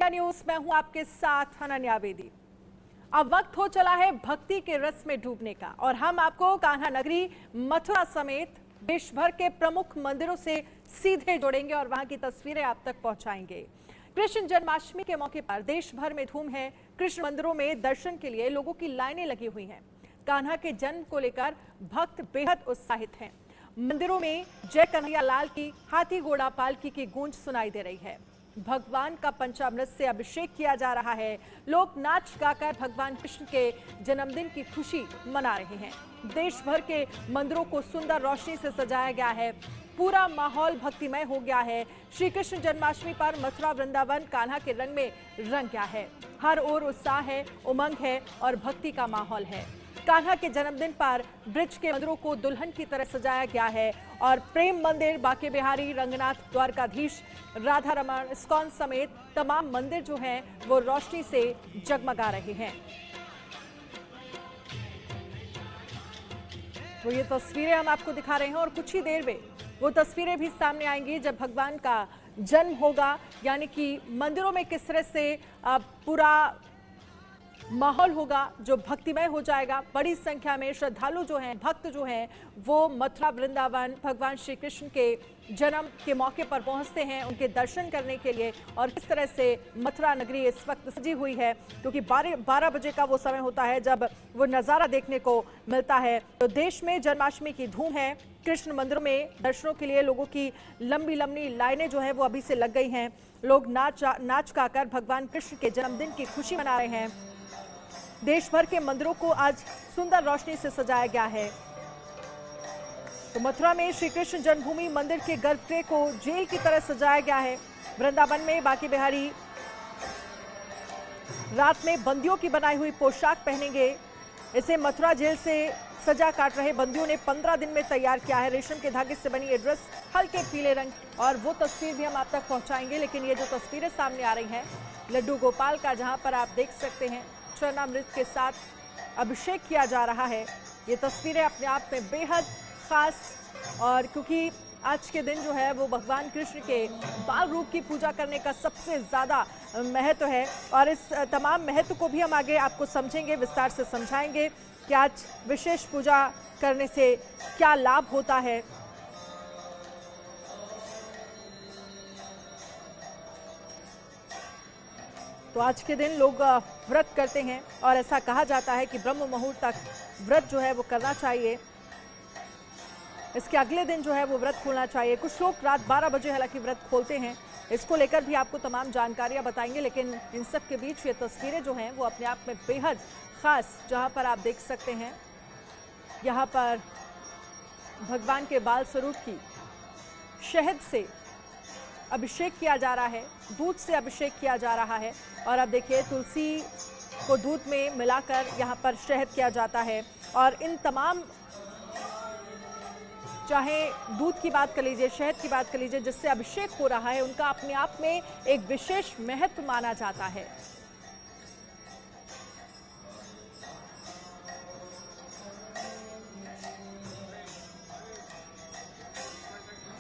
India news में हूं आपके साथ अनन्या बेदी। अब वक्त हो चला है भक्ति के रस में डूबने का और हम आपको कान्हा नगरी मथुरा समेत देश भर के प्रमुख मंदिरों से सीधे जोड़ेंगे और वहां की तस्वीरें आप तक पहुंचाएंगे। कृष्ण जन्माष्टमी के मौके पर देश भर में धूम है। कृष्ण मंदिरों में दर्शन के लिए लोगों की लाइनें लगी हुई हैं। कान्हा के जन्म को लेकर भक्त बेहद उत्साहित हैं। मंदिरों में जय कन्हैया लाल की हाथी घोड़ा पालकी की गूंज सुनाई दे रही है। भगवान का पंचामृत से अभिषेक किया जा रहा है। लोग नाच गाकर भगवान कृष्ण के जन्मदिन की खुशी मना रहे हैं। देश भर के मंदिरों को सुंदर रोशनी से सजाया गया है। पूरा माहौल भक्तिमय हो गया है। श्री कृष्ण जन्माष्टमी पर मथुरा वृंदावन कान्हा के रंग में रंग गया है। हर ओर उत्साह है, उमंग है और भक्ति का माहौल है। कान्हा के जन्मदिन पर ब्रिज के मंदिरों को दुल्हन की तरह सजाया गया है और प्रेम मंदिर, बांके बिहारी, रंगनाथ, द्वारकाधीश, राधा रमण, इस्कॉन समेत तमाम मंदिर जो हैं वो रोशनी से जगमगा रहे हैं। तो ये तस्वीरें हम आपको दिखा रहे हैं और कुछ ही देर में वो तस्वीरें भी सामने आएंगी जब भगवान का जन्म होगा, यानी कि मंदिरों में किस तरह से पूरा माहौल होगा जो भक्तिमय हो जाएगा। बड़ी संख्या में श्रद्धालु जो हैं, भक्त जो हैं, वो मथुरा वृंदावन भगवान श्री कृष्ण के जन्म के मौके पर पहुंचते हैं उनके दर्शन करने के लिए। और किस तरह से मथुरा नगरी इस वक्त सजी हुई है, क्योंकि 12 बजे का वो समय होता है जब वो नज़ारा देखने को मिलता है। तो देश में जन्माष्टमी की धूम है। कृष्ण मंदिरों में दर्शनों के लिए लोगों की लंबी लंबी लाइनें जो है वो अभी से लग गई हैं। लोग नाच गाकर भगवान कृष्ण के जन्मदिन की खुशी मना रहे हैं। देश भर के मंदिरों को आज सुंदर रोशनी से सजाया गया है। तो मथुरा में श्री कृष्ण जन्मभूमि मंदिर के गर्भगृह को जेल की तरह सजाया गया है। वृंदावन में बांके बिहारी रात में बंदियों की बनाई हुई पोशाक पहनेंगे। इसे मथुरा जेल से सजा काट रहे बंदियों ने 15 दिन में तैयार किया है। रेशम के धागे से बनी ये ड्रेस हल्के पीले रंग, और वो तस्वीर भी हम आप तक पहुंचाएंगे। लेकिन ये जो तस्वीरें सामने आ रही हैं लड्डू गोपाल का, जहां पर आप देख सकते हैं चरणामृत के साथ अभिषेक किया जा रहा है। ये तस्वीरें अपने आप में बेहद खास, और क्योंकि आज के दिन जो है वो भगवान कृष्ण के बाल रूप की पूजा करने का सबसे ज़्यादा महत्व है। और इस तमाम महत्व को भी हम आगे आपको समझेंगे, विस्तार से समझाएंगे कि आज विशेष पूजा करने से क्या लाभ होता है। तो आज के दिन लोग व्रत करते हैं और ऐसा कहा जाता है कि ब्रह्म मुहूर्त तक व्रत जो है वो करना चाहिए। इसके अगले दिन जो है वो व्रत खोलना चाहिए। कुछ लोग रात 12 बजे हालांकि व्रत खोलते हैं। इसको लेकर भी आपको तमाम जानकारियां बताएंगे। लेकिन इन सब के बीच ये तस्वीरें जो हैं वो अपने आप में बेहद खास, जहां पर आप देख सकते हैं यहाँ पर भगवान के बाल स्वरूप की शहद से अभिषेक किया जा रहा है, दूध से अभिषेक किया जा रहा है। और अब देखिए तुलसी को दूध में मिलाकर यहाँ पर शहद किया जाता है। और इन तमाम, चाहे दूध की बात कर लीजिए, शहद की बात कर लीजिए, जिससे अभिषेक हो रहा है, उनका अपने आप में एक विशेष महत्व माना जाता है।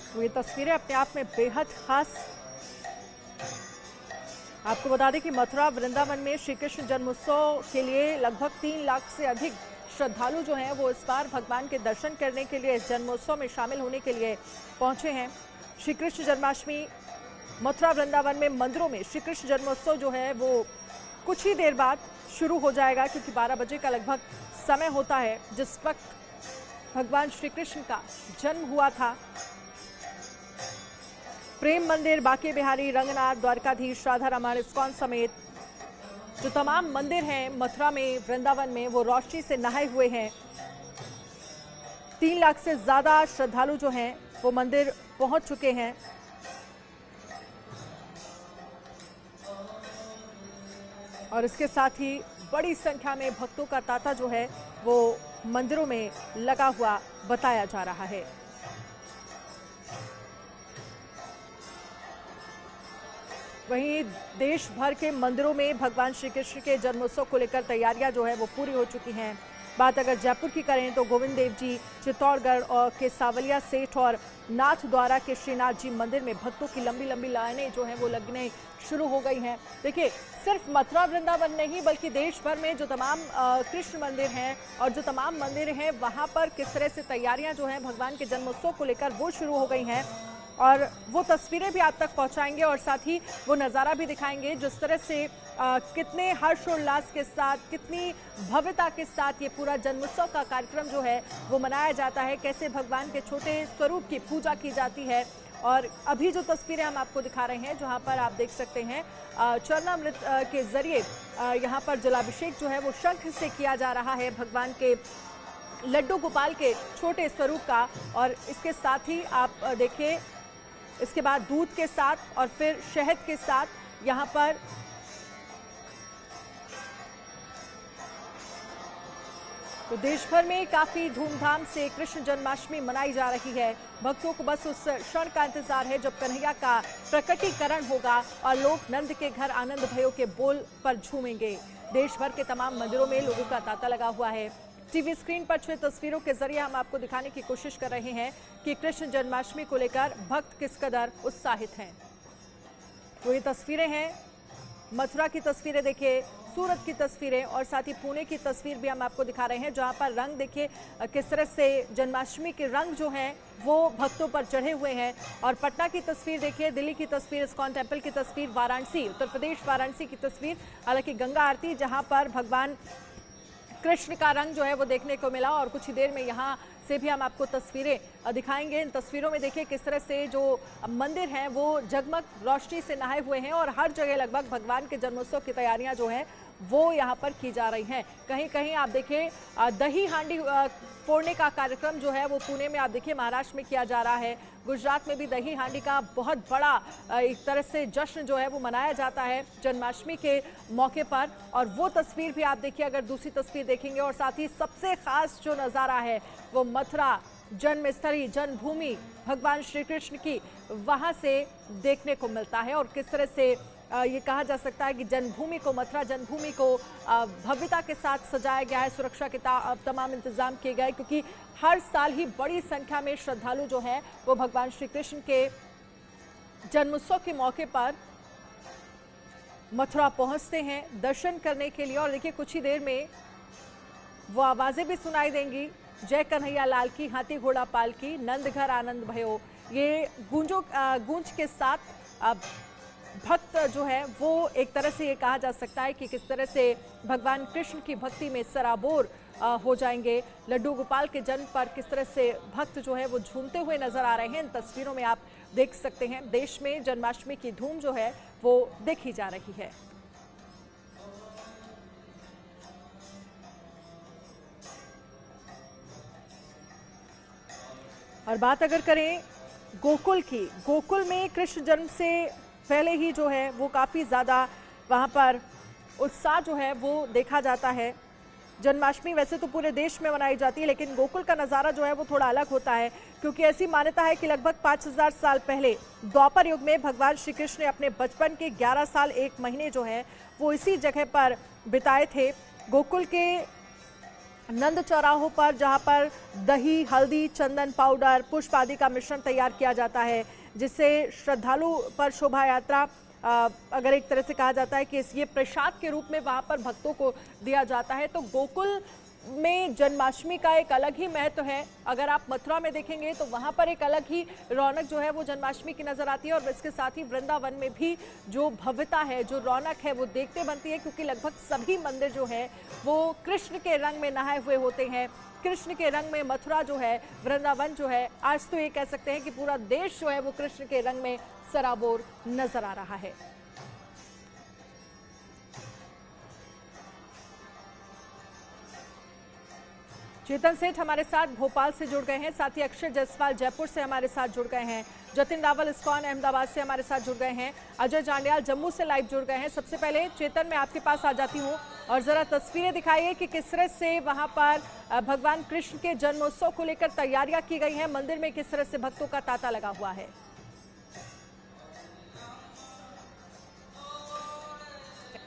तो ये तस्वीरें अपने आप में बेहद खास। आपको बता दें कि मथुरा वृंदावन में श्री कृष्ण जन्मोत्सव के लिए लगभग 3 लाख से अधिक श्रद्धालु जो हैं वो इस बार भगवान के दर्शन करने के लिए, इस जन्मोत्सव में शामिल होने के लिए पहुंचे हैं। श्री कृष्ण जन्माष्टमी मथुरा वृंदावन में मंदिरों में श्री कृष्ण जन्मोत्सव जो है वो कुछ ही देर बाद शुरू हो जाएगा, क्योंकि 12 बजे का लगभग समय होता है जिस वक्त भगवान श्री कृष्ण का जन्म हुआ था। प्रेम मंदिर, बांके बिहारी, रंगनाथ, द्वारकाधीश, राधा रमण, इस्कॉन समेत जो तमाम मंदिर हैं मथुरा में, वृंदावन में, वो रोशनी से नहाए हुए हैं। 3 लाख से ज्यादा श्रद्धालु जो हैं वो मंदिर पहुंच चुके हैं। और इसके साथ ही बड़ी संख्या में भक्तों का तांता जो है वो मंदिरों में लगा हुआ बताया जा रहा है। वहीं देश भर के मंदिरों में भगवान श्री कृष्ण के जन्मोत्सव को लेकर तैयारियां जो है वो पूरी हो चुकी हैं। बात अगर जयपुर की करें तो गोविंद देव जी, चित्तौड़गढ़ और के सावलिया सेठ और नाथ द्वारा के श्रीनाथ जी मंदिर में भक्तों की लंबी लंबी लाइनें जो हैं वो लगने शुरू हो गई हैं। देखिए, सिर्फ मथुरा वृंदावन नहीं बल्कि देश भर में जो तमाम कृष्ण मंदिर हैं और जो तमाम मंदिर हैं वहाँ पर किस तरह से तैयारियाँ जो हैं भगवान के जन्मोत्सव को लेकर वो शुरू हो गई हैं, और वो तस्वीरें भी आप तक पहुंचाएंगे और साथ ही वो नज़ारा भी दिखाएंगे जिस तरह से कितने हर्षोल्लास के साथ, कितनी भव्यता के साथ ये पूरा जन्मोत्सव का कार्यक्रम जो है वो मनाया जाता है, कैसे भगवान के छोटे स्वरूप की पूजा की जाती है। और अभी जो तस्वीरें हम आपको दिखा रहे हैं जहां पर आप देख सकते हैं चरणामृत के जरिए यहाँ पर जलाभिषेक जो है वो शंख से किया जा रहा है भगवान के लड्डू गोपाल के छोटे स्वरूप का। और इसके साथ ही आप देखिए, इसके बाद दूध के साथ और फिर शहद के साथ यहाँ पर तो देश भर में काफी धूमधाम से कृष्ण जन्माष्टमी मनाई जा रही है। भक्तों को बस उस क्षण का इंतजार है जब कन्हैया का प्रकटीकरण होगा और लोग नंद के घर आनंद भयो के बोल पर झूमेंगे। देश भर के तमाम मंदिरों में लोगों का तांता लगा हुआ है। टीवी स्क्रीन पर छवि तस्वीरों के जरिए हम आपको दिखाने की कोशिश कर रहे हैं कि कृष्ण जन्माष्टमी को लेकर भक्त किस कदर उत्साहित हैं। तो ये तस्वीरें हैं, मथुरा की तस्वीरें देखिए, सूरत की तस्वीरें और साथ ही पुणे की तस्वीर भी हम आपको दिखा रहे हैं जहां पर रंग देखिए किस तरह से जन्माष्टमी के रंग जो हैं वो भक्तों पर चढ़े हुए हैं। और पटना की तस्वीर देखिए, दिल्ली की तस्वीर, इस्कॉन टेम्पल की तस्वीर, वाराणसी, उत्तर प्रदेश वाराणसी की तस्वीर, हालांकि गंगा आरती जहां पर भगवान कृष्ण का रंग जो है वो देखने को मिला। और कुछ ही देर में यहाँ से भी हम आपको तस्वीरें दिखाएंगे। इन तस्वीरों में देखिए किस तरह से जो मंदिर हैं वो जगमग रोशनी से नहाए हुए हैं और हर जगह लगभग भगवान के जन्मोत्सव की तैयारियां जो हैं वो यहाँ पर की जा रही हैं। कहीं कहीं आप देखिए दही हांडी फोड़ने का कार्यक्रम जो है वो पुणे में आप देखिए महाराष्ट्र में किया जा रहा है। गुजरात में भी दही हांडी का बहुत बड़ा एक तरह से जश्न जो है वो मनाया जाता है जन्माष्टमी के मौके पर। और वो तस्वीर भी आप देखिए, अगर दूसरी तस्वीर देखेंगे, और साथ ही सबसे खास जो नज़ारा है वो मथुरा जन्मस्थली, जन्मभूमि भगवान श्री कृष्ण की, वहाँ से देखने को मिलता है। और किस तरह से ये कहा जा सकता है कि जन्मभूमि को, मथुरा जन्मभूमि को भव्यता के साथ सजाया गया है, सुरक्षा के तमाम इंतजाम किए गए, क्योंकि हर साल ही बड़ी संख्या में श्रद्धालु जो हैं वो भगवान श्री कृष्ण के जन्मोत्सव के मौके पर मथुरा पहुंचते हैं दर्शन करने के लिए। और देखिए कुछ ही देर में वो आवाजें भी सुनाई देंगी, जय कन्हैया लाल की, हाथी घोड़ा पाल की, नंद घर आनंद भयो। ये गूंज के साथ भक्त जो है वो एक तरह से ये कहा जा सकता है कि किस तरह से भगवान कृष्ण की भक्ति में सराबोर हो जाएंगे। लड्डू गोपाल के जन्म पर किस तरह से भक्त जो है वो झूमते हुए नजर आ रहे हैं, इन तस्वीरों में आप देख सकते हैं। देश में जन्माष्टमी की धूम जो है वो देखी जा रही है। और बात अगर करें गोकुल की, गोकुल में कृष्ण जन्म से पहले ही जो है वो काफ़ी ज़्यादा वहाँ पर उत्साह जो है वो देखा जाता है। जन्माष्टमी वैसे तो पूरे देश में मनाई जाती है, लेकिन गोकुल का नज़ारा जो है वो थोड़ा अलग होता है, क्योंकि ऐसी मान्यता है कि लगभग 5000 साल पहले द्वापर युग में भगवान श्री कृष्ण ने अपने बचपन के 11 साल 1 महीने जो है वो इसी जगह पर बिताए थे। गोकुल के नंद चौराहों पर, जहाँ पर दही, हल्दी, चंदन पाउडर, पुष्प आदि का मिश्रण तैयार किया जाता है, जिससे श्रद्धालु पर शोभा यात्रा अगर एक तरह से कहा जाता है कि ये प्रसाद के रूप में वहाँ पर भक्तों को दिया जाता है। तो गोकुल में जन्माष्टमी का एक अलग ही महत्व है। अगर आप मथुरा में देखेंगे तो वहाँ पर एक अलग ही रौनक जो है वो जन्माष्टमी की नज़र आती है। और इसके साथ ही वृंदावन में भी जो भव्यता है, जो रौनक है वो देखते बनती है, क्योंकि लगभग सभी मंदिर जो है वो कृष्ण के रंग में नहाए हुए होते हैं। कृष्ण के रंग में मथुरा जो है, वृंदावन जो है, आज तो ये कह सकते हैं कि पूरा देश जो है वो कृष्ण के रंग में सराबोर नजर आ रहा है। चेतन सेठ हमारे साथ भोपाल से जुड़ गए हैं, साथ ही अक्षय जायसवाल जयपुर से हमारे साथ जुड़ गए हैं, जतिन रावल इस्कॉन अहमदाबाद से हमारे साथ जुड़ गए हैं, अजय जांडियाल जम्मू से लाइव जुड़ गए हैं। सबसे पहले चेतन, मैं आपके पास आ जाती हूँ और जरा तस्वीरें दिखाइए कि किस तरह से वहां पर भगवान कृष्ण के जन्मोत्सव को लेकर तैयारियां की गई हैं, मंदिर में किस तरह से भक्तों का तांता लगा हुआ है।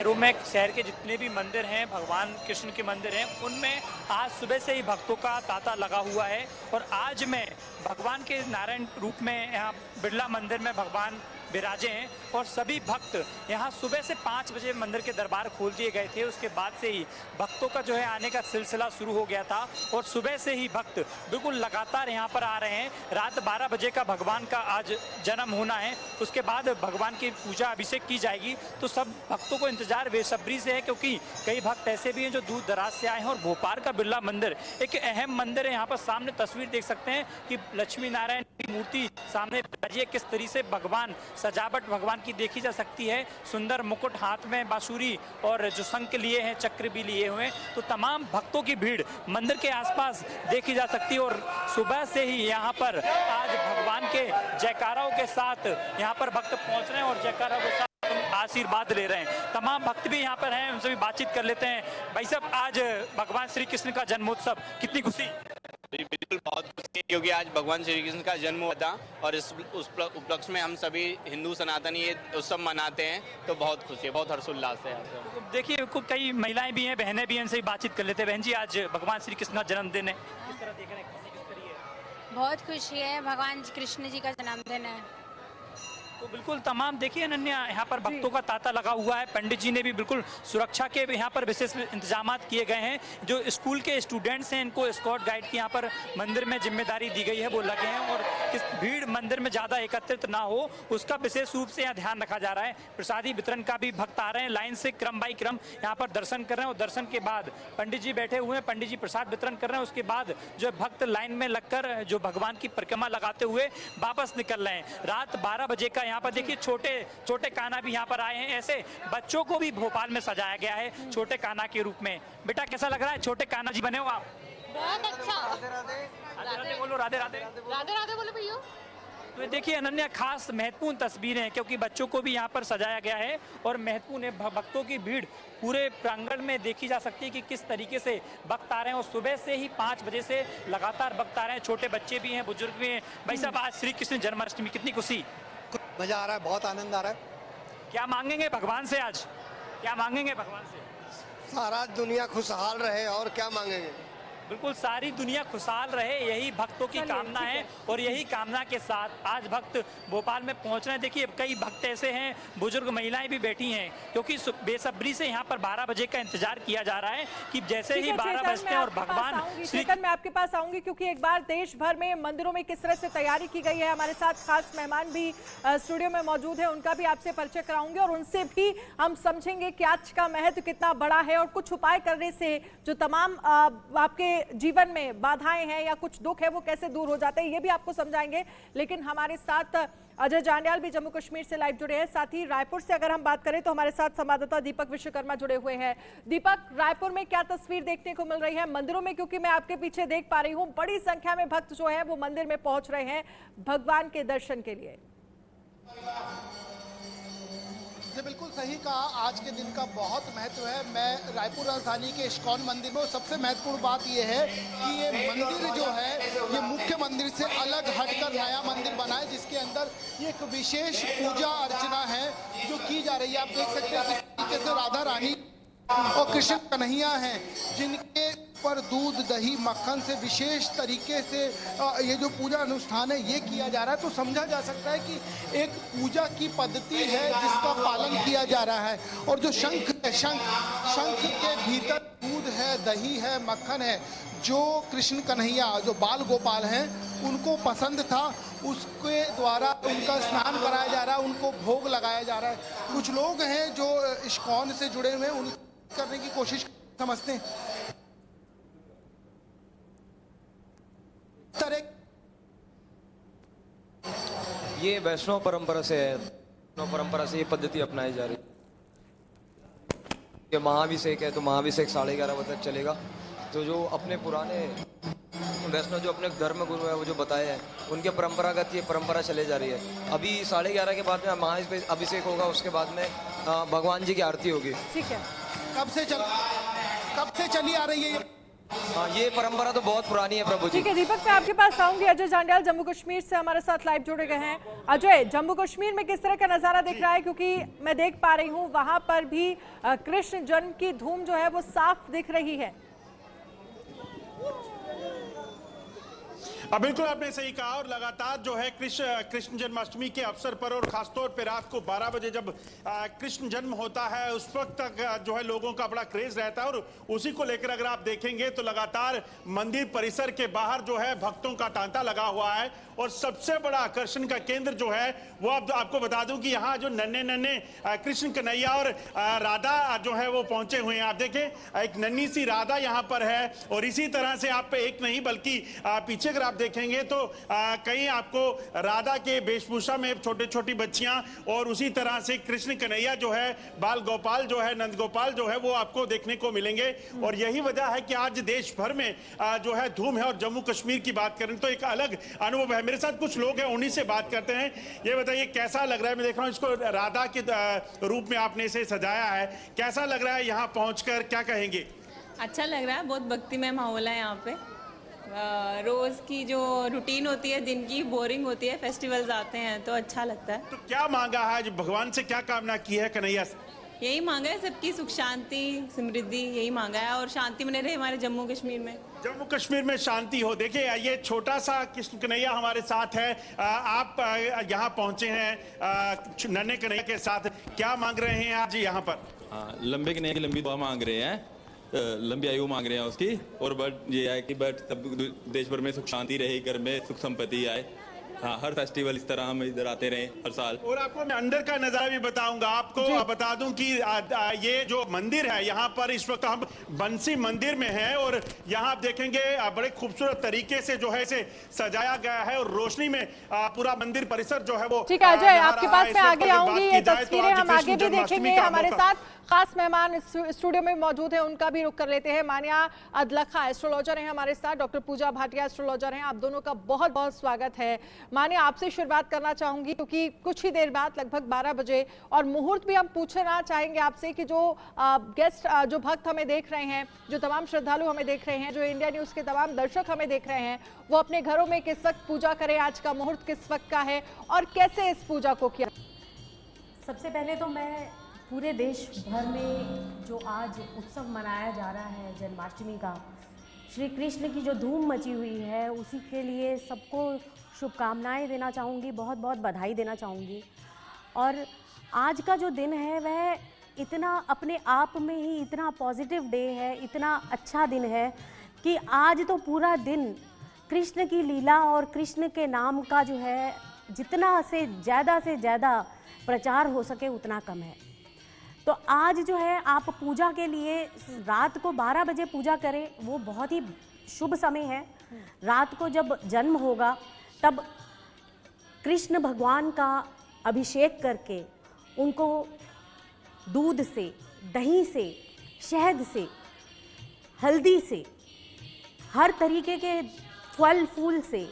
शहरों में शहर के जितने भी मंदिर हैं, भगवान कृष्ण के मंदिर हैं, उनमें आज सुबह से ही भक्तों का तांता लगा हुआ है। और आज मैं भगवान के नारायण रूप में यहाँ बिरला मंदिर में भगवान विराजे हैं और सभी भक्त यहाँ सुबह से 5 बजे मंदिर के दरबार खोल दिए गए थे। उसके बाद से ही भक्तों का जो है आने का सिलसिला शुरू हो गया था और सुबह से ही भक्त बिल्कुल लगातार यहाँ पर आ रहे हैं। रात 12 बजे का भगवान का आज जन्म होना है, उसके बाद भगवान की पूजा अभिषेक की जाएगी। तो सब भक्तों को इंतजार बेसब्री से है, क्योंकि कई भक्त ऐसे भी हैं जो दूर दराज से आए हैं। और भोपाल का बिरला मंदिर एक अहम मंदिर है। यहाँ पर सामने तस्वीर देख सकते हैं कि लक्ष्मी नारायण की मूर्ति सामने है। किस तरीके से भगवान सजावट भगवान की देखी जा सकती है। सुंदर मुकुट, हाथ में बांसुरी और जो शंख लिए हैं, चक्र भी लिए हुए हैं। तो तमाम भक्तों की भीड़ मंदिर के आसपास देखी जा सकती है। और सुबह से ही यहाँ पर आज भगवान के जयकाराओं के साथ यहाँ पर भक्त पहुँच रहे हैं और जयकाराओं के साथ आशीर्वाद ले रहे हैं। तमाम भक्त भी यहाँ पर हैं, उनसे भी बातचीत कर लेते हैं। भाई साहब, आज भगवान श्री कृष्ण का जन्मोत्सव, कितनी खुशी? जी बिल्कुल, बहुत खुशी है क्योंकि आज भगवान श्री कृष्ण का जन्म हुआ था और उस उपलक्ष्य में हम सभी हिंदू सनातनी ये उत्सव मनाते हैं। तो बहुत खुशी है, बहुत हर्षोल्लास है। तो देखिए, कई महिलाएं भी हैं, बहनें भी हैं, इनसे बातचीत कर लेते हैं। बहन जी, आज भगवान श्री कृष्ण का जन्मदिन है, किस तरह देख रहे हैं, खुशी किस तरह है? बहुत खुशी है, भगवान कृष्ण जी का जन्मदिन है। तो बिल्कुल तमाम देखिए अनन्या, यहाँ पर भक्तों का तांता लगा हुआ है। पंडित जी ने भी बिल्कुल सुरक्षा के यहाँ पर विशेष इंतजाम किए गए हैं। जो स्कूल के स्टूडेंट्स हैं, इनको स्कॉट गाइड की यहाँ पर मंदिर में जिम्मेदारी दी गई है, वो लगे हैं। और किस भीड़ मंदिर में ज़्यादा एकत्रित ना हो, उसका विशेष रूप से यहाँ ध्यान रखा जा रहा है। प्रसादी वितरण का भी भक्त आ रहे हैं, लाइन से क्रम बाई क्रम यहाँ पर दर्शन कर रहे हैं। और दर्शन के बाद पंडित जी बैठे हुए हैं, पंडित जी प्रसाद वितरण कर रहे हैं। उसके बाद जो भक्त लाइन में लगकर जो भगवान की परिक्रमा लगाते हुए वापस निकल रहे हैं। रात 12 बजे का यहाँ पर देखिए छोटे छोटे कान्हा भी यहाँ पर आए हैं। ऐसे बच्चों को भी भोपाल में सजाया गया है छोटे कान्हा के रूप में। बेटा, कैसा लग रहा है? छोटे कान्हा जी बने हो आप? बहुत अच्छा। राधे राधे बोलो, राधे राधे, राधे राधे बोलो भैया। तो देखिए अनन्या, खास महत्वपूर्ण तस्वीरें हैं क्योंकि बच्चों को भी यहाँ पर सजाया गया है और महत्वपूर्ण है। भक्तों की भीड़ पूरे प्रांगण में देखी जा सकती है कि किस तरीके से भक्त आ रहे हैं। और सुबह से ही 5 बजे से लगातार भक्त आ रहे हैं। छोटे बच्चे भी हैं, बुजुर्ग भी हैं। भाई साहब, आज श्री कृष्ण जन्माष्टमी, कितनी खुशी, मजा आ रहा है, बहुत आनंद आ रहा है। क्या मांगेंगे भगवान से? आज क्या मांगेंगे भगवान से? सारा दुनिया खुशहाल रहे, और क्या मांगेंगे। बिल्कुल, सारी दुनिया खुशहाल रहे, यही भक्तों की कामना है। और यही कामना के साथ आज भक्त भोपाल में पहुंच रहे हैं। देखिए, कई भक्त ऐसे हैं, बुजुर्ग महिलाएं भी बैठी हैं, क्योंकि बेसब्री से यहाँ पर 12 बजे का इंतजार किया जा रहा है कि जैसे ही 12 बजते हैं और भगवान चेतन, मैं आपके पास आऊंगी क्योंकि एक बार देश भर में मंदिरों में किस तरह से तैयारी की गई है। हमारे साथ खास मेहमान भी स्टूडियो में मौजूद है, उनका भी आपसे परिचय कराऊंगे और उनसे भी हम समझेंगे कि आज का महत्व कितना बड़ा है और कुछ उपाय करने से जो तमाम आपके जीवन में बाधाएं हैं या कुछ दुख है वो कैसे दूर हो जाते हैं, ये भी आपको समझाएंगे। लेकिन हमारे साथ अजय जांडियाल भी जम्मू कश्मीर से लाइव जुड़े हैं। साथ ही रायपुर से अगर हम बात करें तो हमारे साथ संवाददाता दीपक विश्वकर्मा जुड़े हुए हैं। दीपक, रायपुर में क्या तस्वीर देखने को मिल रही है मंदिरों में? क्योंकि मैं आपके पीछे देख पा रही हूँ बड़ी संख्या में भक्त जो है वो मंदिर में पहुंच रहे हैं भगवान के दर्शन के लिए। बिल्कुल सही कहा, आज के दिन का बहुत महत्व है। मैं रायपुर राजधानी के इस्कॉन मंदिर में, सबसे महत्वपूर्ण बात यह है कि ये मंदिर जो है ये मुख्य मंदिर से अलग हटकर नया मंदिर बना है, जिसके अंदर एक विशेष पूजा अर्चना है जो की जा रही है। आप देख सकते हैं किस तरीके से राधा रानी और कृष्ण कन्हैया हैं, जिनके पर दूध, दही, मक्खन से विशेष तरीके से ये जो पूजा अनुष्ठान है ये किया जा रहा है। तो समझा जा सकता है कि एक पूजा की पद्धति है जिसका पालन किया जा रहा है। और जो शंख है, शंख के भीतर दूध है, दही है, मक्खन है, जो कृष्ण कन्हैया जो बाल गोपाल हैं उनको पसंद था, उसके द्वारा उनका स्नान कराया जा रहा है, उनको भोग लगाया जा रहा है। कुछ लोग हैं जो इस्कॉन से जुड़े हुए हैं, उन करने की कोशिश समझते हैं। ये वैष्णव परंपरा से है, वैष्णव परंपरा से ये पद्धति अपनाई जा रही है। ये महाभिषेक है तो महाभिषेक 11:30 बजे तक चलेगा। तो जो अपने पुराने वैष्णव जो अपने धर्म गुरु है वो जो बताए हैं उनके परंपरागत ये परंपरा चले जा रही है। अभी 11:30 के बाद में महाअभिषेक होगा, उसके बाद में भगवान जी की आरती होगी। ठीक है, कब से चली आ रही है ये? हाँ, ये परंपरा तो बहुत पुरानी है प्रभु जी। ठीक है दीपक, मैं आपके पास आऊंगी। अजय जांडियाल जम्मू कश्मीर से हमारे साथ लाइव जुड़े गए हैं। अजय, जम्मू कश्मीर में किस तरह का नजारा दिख रहा है, क्योंकि मैं देख पा रही हूँ वहां पर भी कृष्ण जन्म की धूम जो है वो साफ दिख रही है। बिल्कुल आपने सही कहा, और लगातार जो है कृष्ण जन्माष्टमी के अवसर पर और खासतौर पे रात को 12 बजे जब कृष्ण जन्म होता है उस वक्त तक जो है लोगों का बड़ा क्रेज रहता है, और उसी को लेकर अगर आप देखेंगे तो लगातार मंदिर परिसर के बाहर जो है भक्तों का तांता लगा हुआ है। और सबसे बड़ा आकर्षण का केंद्र जो है वो अब आपको बता दूं कि यहाँ जो नन्हे नन्हे कृष्ण कन्हैया और राधा जो है वो पहुंचे हुए हैं। आप देखें एक नन्ही सी राधा यहाँ पर है, और इसी तरह से आप एक नहीं बल्कि पीछे अगर आप देखेंगे तो कहीं आपको राधा के वेशभूषा में छोटी छोटी बच्चियां, और उसी तरह से कृष्ण कन्हैया जो है, बाल गोपाल जो है, नंद गोपाल जो है वो आपको देखने को मिलेंगे। और यही वजह है कि आज देश भर में जो है धूम है। और जम्मू कश्मीर की बात करें तो एक अलग अनुभव है। मेरे साथ कुछ लोग हैं, उन्हीं से बात करते हैं। ये बताइए कैसा लग रहा है? मैं देख रहा हूँ इसको राधा के रूप में आपने इसे सजाया है, कैसा लग रहा है यहाँ पहुंचकर, क्या कहेंगे? अच्छा लग रहा है, बहुत भक्तिमय माहौल है यहाँ पे। रोज की जो रूटीन होती है दिन की बोरिंग होती है, फेस्टिवल्स आते हैं तो अच्छा लगता है। तो क्या मांगा है आज भगवान से, क्या कामना की है कन्हैया से? यही मांगा है, सबकी सुख शांति समृद्धि यही मांगा है, और शांति बने रहे हमारे जम्मू कश्मीर में। जम्मू कश्मीर में शांति हो। देखिए ये छोटा सा कृष्ण कन्हैया हमारे साथ है। आप यहाँ पहुंचे हैं नन्हे कन्हैया के साथ, क्या मांग रहे हैं आज यहाँ पर? हाँ, लंबे कन्हैया की लंबी दुआ मांग रहे हैं, लंबी आयु मांग रहे हैं उसकी। और बट ये है कि सब देश भर में सुख शांति रहे, घर में सुख संपत्ति आए। हाँ, हर फेस्टिवल इस तरह हम इधर आते रहे हर साल। और आपको मैं अंदर का नजारा भी बताऊंगा। आपको बता दूं कि ये जो मंदिर है यहाँ पर इस वक्त हम बंसी मंदिर में हैं, और यहाँ आप देखेंगे बड़े खूबसूरत तरीके से जो है इसे सजाया गया है, और रोशनी में पूरा मंदिर परिसर जो है वो। ठीक है अजय, आपके पास मैं आगे आऊंगी। ये तस्वीरें हम आगे भी देखेंगे। हमारे साथ खास मेहमान स्टूडियो में मौजूद हैं, उनका भी रुख कर लेते हैं। मानिया अदलखा एस्ट्रोलॉजर हैं हमारे साथ, डॉक्टर पूजा भाटिया एस्ट्रोलॉजर हैं। आप दोनों का बहुत बहुत स्वागत है। मानिया, आपसे शुरुआत करना चाहूंगी क्योंकि कुछ ही देर बाद लगभग 12 बजे और मुहूर्त भी हम पूछना चाहेंगे आपसे कि जो गेस्ट जो भक्त हमें देख रहे हैं, जो तमाम श्रद्धालु हमें देख रहे हैं, जो इंडिया न्यूज के तमाम दर्शक हमें देख रहे हैं, वो अपने घरों में किस वक्त पूजा करें, आज का मुहूर्त किस वक्त का है और कैसे इस पूजा को किया? सबसे पहले तो मैं पूरे देश भर में जो आज उत्सव मनाया जा रहा है जन्माष्टमी का, श्री कृष्ण की जो धूम मची हुई है, उसी के लिए सबको शुभकामनाएं देना चाहूँगी, बहुत बहुत बधाई देना चाहूँगी। और आज का जो दिन है वह इतना अपने आप में ही इतना पॉजिटिव डे है, इतना अच्छा दिन है कि आज तो पूरा दिन कृष्ण की लीला और कृष्ण के नाम का जो है जितना से ज़्यादा प्रचार हो सके उतना कम है। तो आज जो है आप पूजा के लिए रात को 12 बजे पूजा करें, वो बहुत ही शुभ समय है। रात को जब जन्म होगा तब कृष्ण भगवान का अभिषेक करके उनको दूध से, दही से, शहद से, हल्दी से, हर तरीके के फल फूल से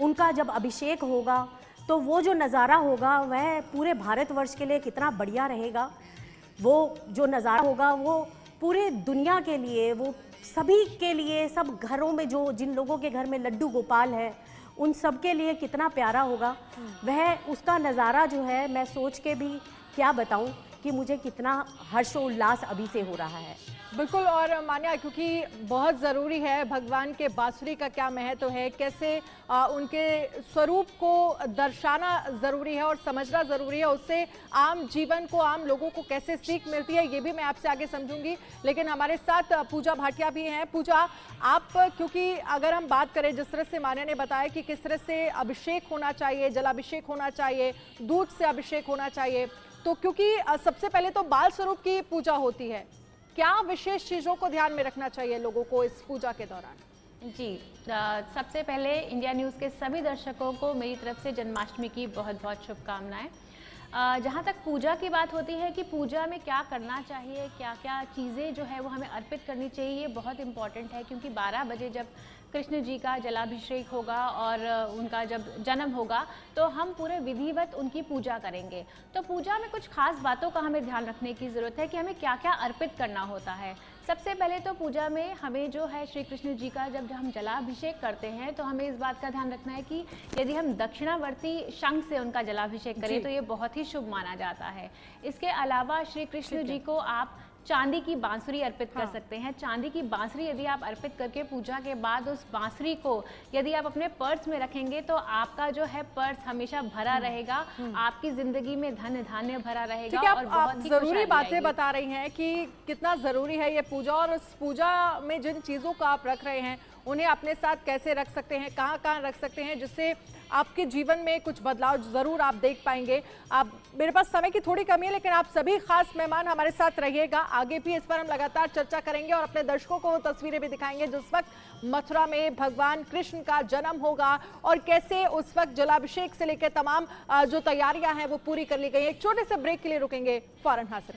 उनका जब अभिषेक होगा तो वो जो नज़ारा होगा वह पूरे भारतवर्ष के लिए कितना बढ़िया रहेगा। वो जो नज़ारा होगा वो पूरे दुनिया के लिए, वो सभी के लिए, सब घरों में जो जिन लोगों के घर में लड्डू गोपाल है उन सब के लिए कितना प्यारा होगा। वह उसका नज़ारा जो है मैं सोच के भी क्या बताऊं कि मुझे कितना हर्षोल्लास अभी से हो रहा है। बिल्कुल। और मान्या, क्योंकि बहुत ज़रूरी है भगवान के बांसुरी का क्या महत्व है, कैसे उनके स्वरूप को दर्शाना ज़रूरी है और समझना ज़रूरी है, उससे आम जीवन को, आम लोगों को कैसे सीख मिलती है, ये भी मैं आपसे आगे समझूंगी। लेकिन हमारे साथ पूजा भाटिया भी हैं। पूजा, आप, क्योंकि अगर हम बात करें जिस तरह से मान्या ने बताया कि किस तरह से अभिषेक होना चाहिए, जलाभिषेक होना चाहिए, दूध से अभिषेक होना चाहिए, तो क्योंकि सबसे पहले तो बाल स्वरूप की पूजा होती है, क्या विशेष चीज़ों को ध्यान में रखना चाहिए लोगों को इस पूजा के दौरान? जी, सबसे पहले इंडिया न्यूज़ के सभी दर्शकों को मेरी तरफ से जन्माष्टमी की बहुत बहुत शुभकामनाएं। जहाँ तक पूजा की बात होती है कि पूजा में क्या करना चाहिए, क्या क्या चीज़ें जो है वो हमें अर्पित करनी चाहिए, ये बहुत इम्पॉर्टेंट है। क्योंकि 12 बजे जब कृष्ण जी का जलाभिषेक होगा और उनका जब जन्म होगा तो हम पूरे विधिवत उनकी पूजा करेंगे। तो पूजा में कुछ खास बातों का हमें ध्यान रखने की ज़रूरत है कि हमें क्या क्या अर्पित करना होता है। सबसे पहले तो पूजा में हमें जो है श्री कृष्ण जी का जब हम जलाभिषेक करते हैं तो हमें इस बात का ध्यान रखना है कि यदि हम दक्षिणावर्ती शंख से उनका जलाभिषेक करें तो ये बहुत ही शुभ माना जाता है। इसके अलावा श्री कृष्ण जी को आप चांदी की बांसुरी अर्पित कर सकते हैं। चांदी की बांसुरी यदि आप अर्पित करके पूजा के बाद उस बांसुरी को यदि आप अपने पर्स में रखेंगे तो आपका जो है पर्स हमेशा भरा रहेगा, आपकी जिंदगी में धन धान्य भरा रहेगा। और आप जरूरी बातें बता रही हैं कि कितना जरूरी है ये पूजा, और उस पूजा में जिन चीजों को आप रख रहे हैं उन्हें अपने साथ कैसे रख सकते हैं, कहाँ कहाँ रख सकते हैं, जिससे आपके जीवन में कुछ बदलाव जरूर आप देख पाएंगे। आप, मेरे पास समय की थोड़ी कमी है, लेकिन आप सभी खास मेहमान हमारे साथ रहिएगा। आगे भी इस पर हम लगातार चर्चा करेंगे और अपने दर्शकों को वो तस्वीरें भी दिखाएंगे जिस वक्त मथुरा में भगवान कृष्ण का जन्म होगा और कैसे उस वक्त जलाभिषेक से लेकर तमाम जो तैयारियां हैं वो पूरी कर ली गई हैं। एक छोटे से ब्रेक के लिए रुकेंगे, फौरन हाजिर।